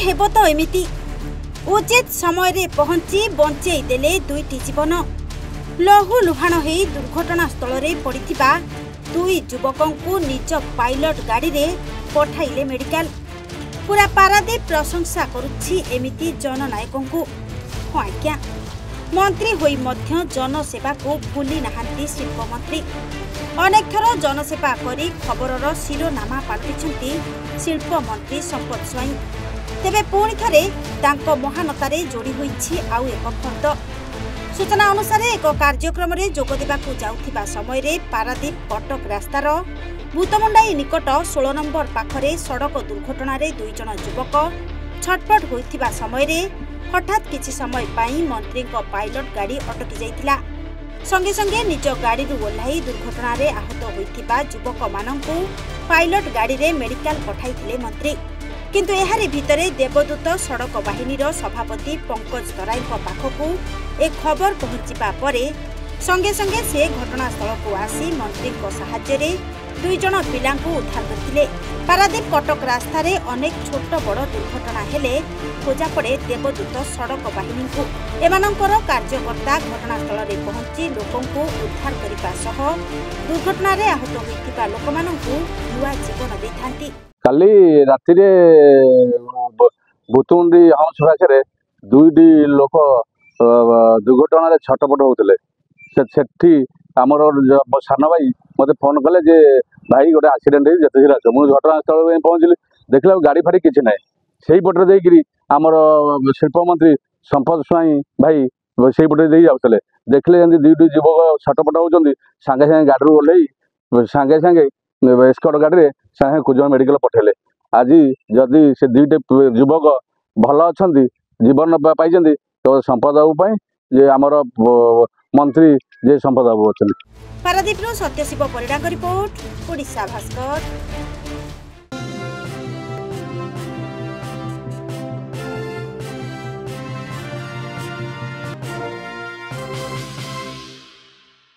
हेबो तो एमिति उचित समय रे पहुंची बंचेई देले दुईटी जीवन। लहू लुहाण हो दुर्घटना स्थल रे पड़िथिबा दुई युवकंकु निज पायलट गाड़ी रे पठाइले मेडिकल। पूरा पारादीप प्रशंसा करुछि एमिति जननायकंकु। हाँ आज्ञा, मंत्री होई मध्य जनसेवा को भूली नाहांती शिल्प मंत्री। अनेक थर जनसेवा करी खबरर शिरोनामा पालटिछंती शिल्प मंत्री संपत स्वाई। तेबे पुणी थरे तांको महानतारे जोड़ी होईछि आउ एक फर्द। सूचना अनुसार एक कार्यक्रम रे जोग देबाकू जाउथिबा समय रे पारादीप कटक रास्तार भूतमुंडाई निकट 16 नंबर पाखरे सड़क दुर्घटना रे दुई जन युवक छटपट होइथिबा समय रे हठात किछि समय पाई मंत्री को पायलट गाड़ी अटकी जाइतिला। संगे संगे निज गाड़ी रु ओल्हाई दुर्घटना रे आहत होइथिबा युवक माननकू पायलट गाड़ी रे मेडिकल पठाइथिले मंत्री। किंतु एहारी भितरे देवदूत सड़क बाहिनीर सभापति पंकज तराई पाखकू एक खबर पहुंचीबा परे संगे संगे से घटनास्थल को आसी मंत्री को सहाय्य रे दुई जन पिलांकू उद्धार करथिले। पारादीप कटक रास्ता रे अनेक छोट बड़ दुर्घटना हेले खोजा पड़े देवदूत सड़क बाहिनी को। एमानंकर कार्यकर्ता घटनास्थल रे पहुंची लोकंकू उद्धार करिबा सह दुर्घटना रे आहत होइतिबा लोकमानंकू नुआ जीवन दैथांती। काली राति रे भूतमुंडी हाउस पाखे दुईटी लोक दुर्घटना रे छटपट होते। सेठी आमर सान भाई मत फोन कले जे भाई गोटे एक्सीडेंट हो मुझे घटनास्थल में पहुँचली। देखला गाड़ी फाड़ी किसी ना से पटे देकर आमर शिल्प मंत्री संपत स्वाई भाई से पटे दे जाते देखले दुईटी युवक छटपट होती सागे सागे गाड़ी ओह्ल सागे सागे स्कॉट गाड़ी सागे कुजन मेडिकल पठेले। आज जदि से दुईटे युवक भल अच्छा जीवन पाई तो संपद बाबू जे आमर मंत्री जे संपद बाबू अच्छा। पारादीप सत्यशिव परिडा रिपोर्ट, ओडिशा भास्कर।